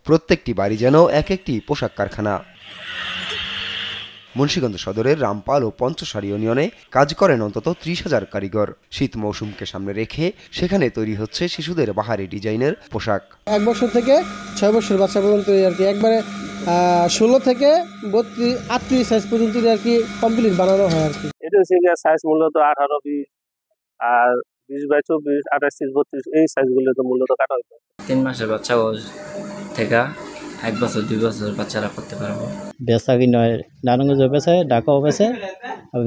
প্রত্যেকটি বাড়ি যেন এক একটি পোশাক কারখানা। মুন্সিগঞ্জ সদরের রামপাল ও পঞ্চসারি ইউনিয়নে কাজ করেন অন্তত ৩০,০০০ কারিগর। শীত মৌসুমকে সামনে রেখে সেখানে তৈরি হচ্ছে শিশুদের বাহারি ডিজাইনের পোশাক। ১ বছর থেকে ৬ বছর বাচ্চা পর্যন্ত আর কি একবারে ১৬ থেকে ৩৮ সাইজ পর্যন্ত আর কি কমপ্লিট বানানো হয় আর কি। এটা হচ্ছে সাইজ মূলত ১৮, ২০ আর ২০/২৪, ২৮, ৩০, ৩২ এই সাইজগুলো তো মূলত কাটা হতো। ৩ মাসের বাচ্চা থেকে ১ বছর ২ বছর বাচ্চারা করতে পারবো। বেচা কিনা নারায়ণগঞ্জ বেচে, ঢাকাও বেচে,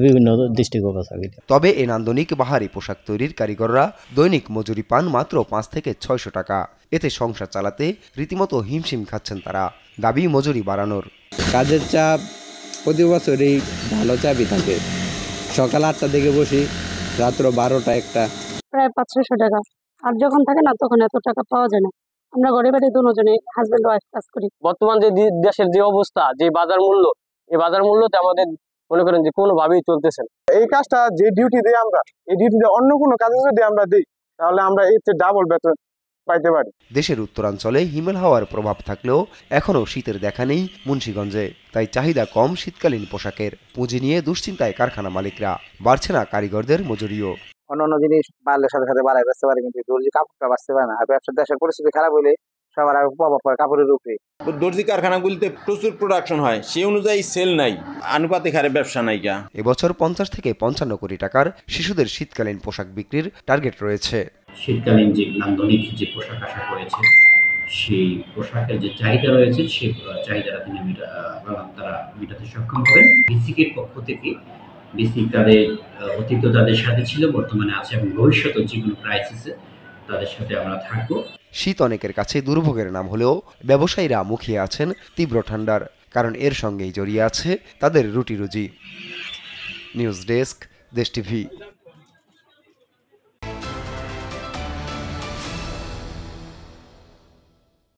বিভিন্ন ডিস্ট্রিক্টও বেচা কিনা। তবে এই নান্দনিক বাহারি পোশাক তৈরির কারিগররা দৈনিক মজুরি পান মাত্র ৫ থেকে ৬০০ টাকা। এতে সংসার চালাতে রীতিমতো হিমশিম খাচ্ছেন তারা। দাবি মজুরি বাড়ানোর। কাজের চাপ প্রতি বছরই ভালো চাপই থাকে। সকাল ৮টা থেকে বসি, রাত্র ১২টা ১টা, প্রায় ৫০০ টাকা। আর যখন থাকে না তখন এত টাকা পাওয়া যায় না। আমরা ঘরে বাড়ি দুজনে হাজবেন্ড ওয়াইফ কাজ করি। বর্তমান যে দেশের যে অবস্থা, যে বাজার মূল্য, এই বাজার মূল্যতে আমাদের মনে করেন যে কোনোভাবেই চলতেছে না। এই কাজটা যে ডিউটি দিই আমরা, এই ডিউটিটা অন্য কোনো কাজে যদি আমরা দিই তাহলে আমরা এর চেয়ে ডাবল বেতন পাইতে পারি। দেশের উত্তরাঞ্চলে হিমেল হাওয়ার প্রভাব থাকলেও এখনও শীতের দেখা নেই মুন্সিগঞ্জে। তাই চাহিদা কম শীতকালীন পোশাকের। পুঁজি নিয়ে দুশ্চিন্তায় কারখানা মালিকরা। বাড়ছে না কারিগরদের মজুরিও। অন্যান্য জিনিস বাড়লে সাথে সাথে বাড়াই বেচতে পারে, কিন্তু দর্জি কাপড়টা বাঁচতে পারে না। আর ব্যবসার দেশের পরিস্থিতি খারাপ হলে সবার আগে প্রভাব পড়ে কাপড়ের উপরে। দর্জি কারখানাগুলিতে প্রচুর প্রোডাকশন হয়, সেই অনুযায়ী সেল নাই, আনুপাতিক হারে ব্যবসা নাই। এবছর ৫০ থেকে ৫৫ কোটি টাকার শিশুদের শীতকালীন পোশাক বিক্রির টার্গেট রয়েছে। শীতকালীন যে নান্দনিক যে পোশাক আশাক রয়েছে, সেই পোশাকের যে চাহিদা রয়েছে, সেই চাহিদাটা তারা মেটাতে সক্ষম হবেন। বিসিকের পক্ষ থেকে বিসিক তাদের অতীত তাদের সাথে ছিল, বর্তমানে আছে এবং ভবিষ্যতে যে কোনো ক্রাইসিসে তাদের সাথে আমরা থাকবো। শীত অনেকের কাছে দুর্ভোগের নাম হলেও ব্যবসায়ীরা মুখিয়ে আছেন তীব্র ঠান্ডার, কারণ এর সঙ্গেই জড়িয়ে আছে তাদের রুটি রুজি। নিউজ ডেস্ক, দেশ টিভি।